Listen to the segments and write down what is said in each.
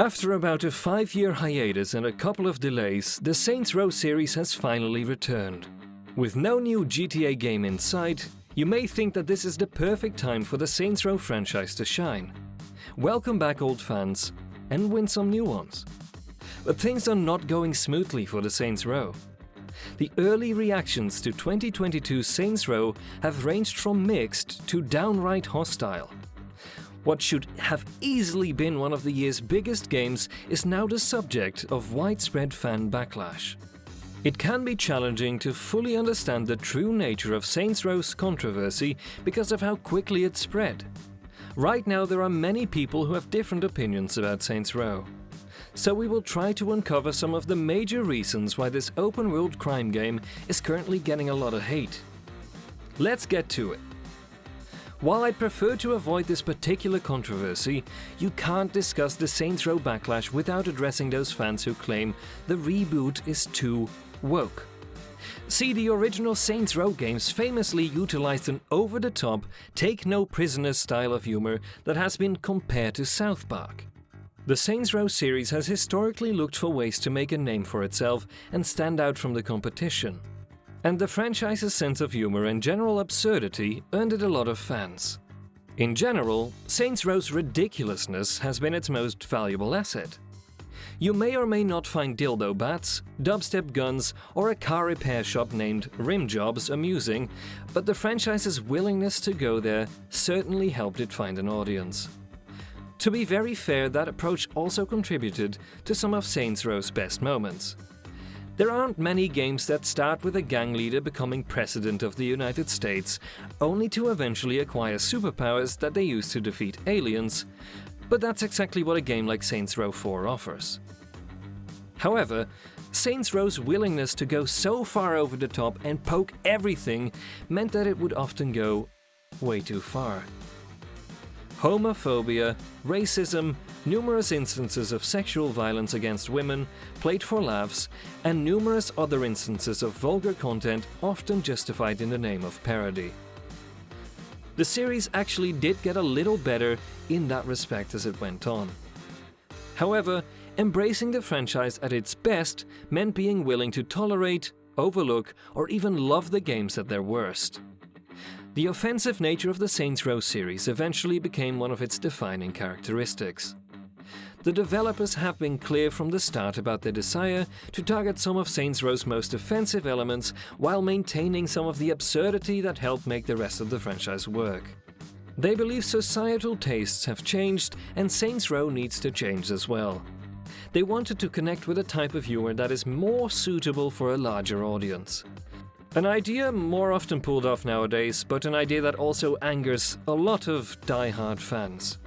After about a 5-year hiatus and a couple of delays, the Saints Row series has finally returned. With no new GTA game in sight, you may think that this is the perfect time for the Saints Row franchise to shine. Welcome back, old fans, and win some new ones. But things are not going smoothly for the Saints Row. The early reactions to 2022 Saints Row have ranged from mixed to downright hostile. What should have easily been one of the year's biggest games is now the subject of widespread fan backlash. It can be challenging to fully understand the true nature of Saints Row's controversy because of how quickly it spread. Right now there are many people who have different opinions about Saints Row. So we will try to uncover some of the major reasons why this open-world crime game is currently getting a lot of hate. Let's get to it. While I'd prefer to avoid this particular controversy, you can't discuss the Saints Row backlash without addressing those fans who claim the reboot is too woke. See, the original Saints Row games famously utilized an over-the-top, take-no-prisoners style of humor that has been compared to South Park. The Saints Row series has historically looked for ways to make a name for itself and stand out from the competition. And the franchise's sense of humor and general absurdity earned it a lot of fans. In general, Saints Row's ridiculousness has been its most valuable asset. You may or may not find dildo bats, dubstep guns, or a car repair shop named Rim Jobs amusing, but the franchise's willingness to go there certainly helped it find an audience. To be very fair, that approach also contributed to some of Saints Row's best moments. There aren't many games that start with a gang leader becoming president of the United States, only to eventually acquire superpowers that they use to defeat aliens, but that's exactly what a game like Saints Row 4 offers. However, Saints Row's willingness to go so far over the top and poke everything meant that it would often go way too far. Homophobia, racism, numerous instances of sexual violence against women, played for laughs, and numerous other instances of vulgar content often justified in the name of parody. The series actually did get a little better in that respect as it went on. However, embracing the franchise at its best meant being willing to tolerate, overlook, or even love the games at their worst. The offensive nature of the Saints Row series eventually became one of its defining characteristics. The developers have been clear from the start about their desire to target some of Saints Row's most offensive elements while maintaining some of the absurdity that helped make the rest of the franchise work. They believe societal tastes have changed and Saints Row needs to change as well. They wanted to connect with a type of humor that is more suitable for a larger audience. An idea more often pulled off nowadays, but an idea that also angers a lot of die-hard fans.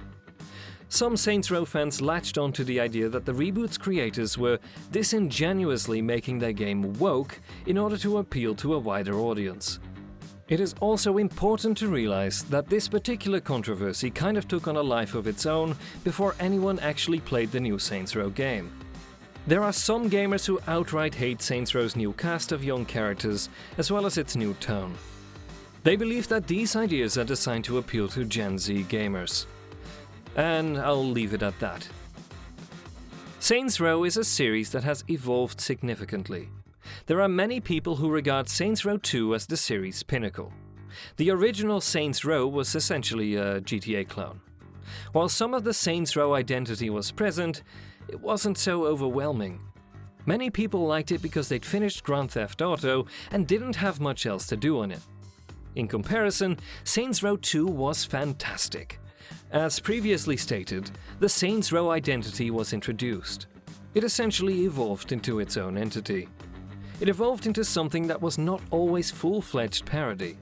Some Saints Row fans latched onto the idea that the reboot's creators were disingenuously making their game woke in order to appeal to a wider audience. It is also important to realize that this particular controversy kind of took on a life of its own before anyone actually played the new Saints Row game. There are some gamers who outright hate Saints Row's new cast of young characters, as well as its new tone. They believe that these ideas are designed to appeal to Gen Z gamers. And I'll leave it at that. Saints Row is a series that has evolved significantly. There are many people who regard Saints Row 2 as the series' pinnacle. The original Saints Row was essentially a GTA clone. While some of the Saints Row identity was present, it wasn't so overwhelming. Many people liked it because they'd finished Grand Theft Auto and didn't have much else to do on it. In comparison, Saints Row 2 was fantastic. As previously stated, the Saints Row identity was introduced. It essentially evolved into its own entity. It evolved into something that was not always full-fledged parody.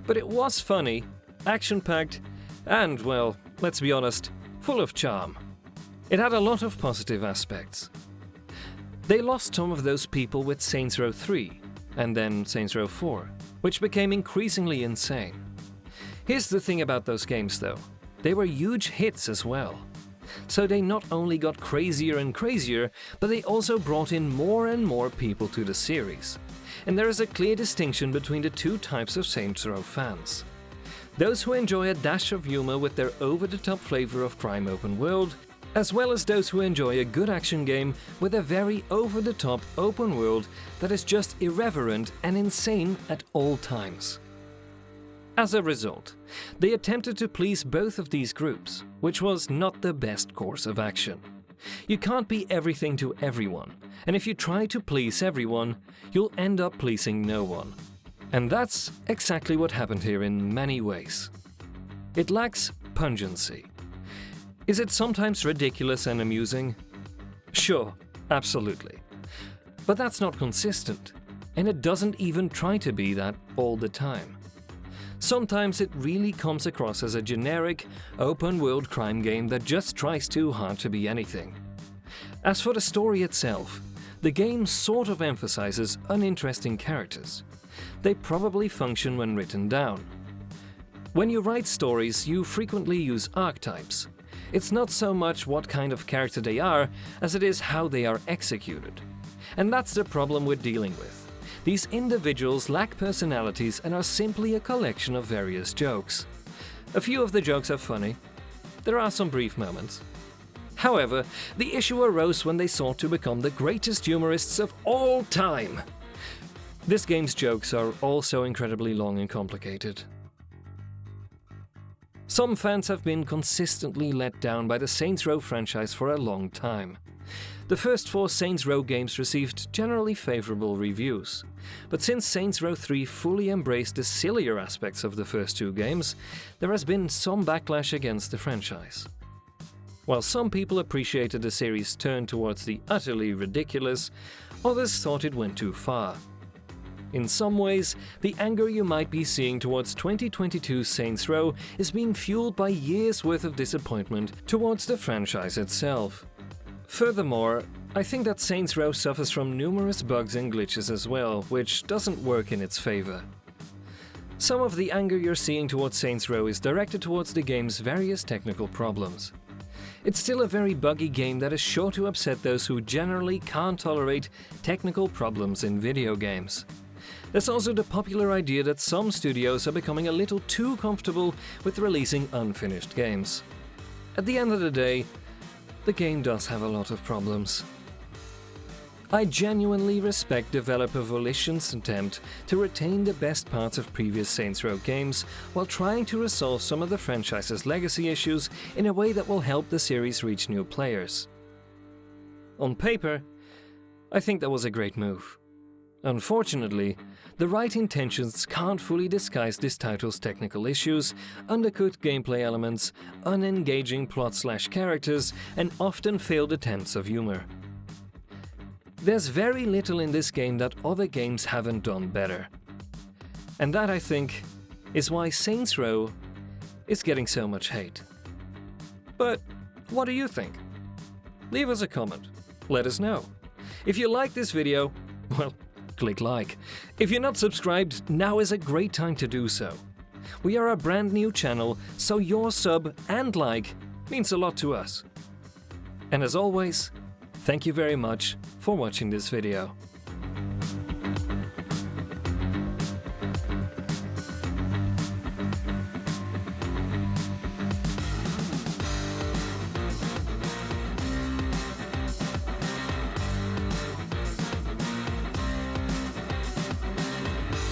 But it was funny, action-packed, and, well, let's be honest, full of charm. It had a lot of positive aspects. They lost some of those people with Saints Row 3, and then Saints Row 4, which became increasingly insane. Here's the thing about those games though, they were huge hits as well. So they not only got crazier and crazier, but they also brought in more and more people to the series. And there is a clear distinction between the two types of Saints Row fans. Those who enjoy a dash of humor with their over-the-top flavor of crime open world, as well as those who enjoy a good action game with a very over-the-top open world that is just irreverent and insane at all times. As a result, they attempted to please both of these groups, which was not the best course of action. You can't be everything to everyone, and if you try to please everyone, you'll end up pleasing no one. And that's exactly what happened here in many ways. It lacks pungency. Is it sometimes ridiculous and amusing? Sure, absolutely. But that's not consistent, and it doesn't even try to be that all the time. Sometimes it really comes across as a generic, open-world crime game that just tries too hard to be anything. As for the story itself, the game sort of emphasizes uninteresting characters. They probably function when written down. When you write stories, you frequently use archetypes. It's not so much what kind of character they are, as it is how they are executed. And that's the problem we're dealing with. These individuals lack personalities and are simply a collection of various jokes. A few of the jokes are funny. There are some brief moments. However, the issue arose when they sought to become the greatest humorists of all time. This game's jokes are also incredibly long and complicated. Some fans have been consistently let down by the Saints Row franchise for a long time. The first 4 Saints Row games received generally favorable reviews, but since Saints Row 3 fully embraced the sillier aspects of the first 2 games, there has been some backlash against the franchise. While some people appreciated the series' turn towards the utterly ridiculous, others thought it went too far. In some ways, the anger you might be seeing towards 2022 Saints Row is being fueled by years' worth of disappointment towards the franchise itself. Furthermore, I think that Saints Row suffers from numerous bugs and glitches as well, which doesn't work in its favor. Some of the anger you're seeing towards Saints Row is directed towards the game's various technical problems. It's still a very buggy game that is sure to upset those who generally can't tolerate technical problems in video games. There's also the popular idea that some studios are becoming a little too comfortable with releasing unfinished games. At the end of the day, the game does have a lot of problems. I genuinely respect developer Volition's attempt to retain the best parts of previous Saints Row games while trying to resolve some of the franchise's legacy issues in a way that will help the series reach new players. On paper, I think that was a great move. Unfortunately, the right intentions can't fully disguise this title's technical issues, undercooked gameplay elements, unengaging plot/characters, and often failed attempts of humor. There's very little in this game that other games haven't done better. And that, I think, is why Saints Row is getting so much hate. But what do you think? Leave us a comment. Let us know. If you like this video, well, click like. If you're not subscribed, now is a great time to do so. We are a brand new channel, so your sub and like means a lot to us. And as always, thank you very much for watching this video.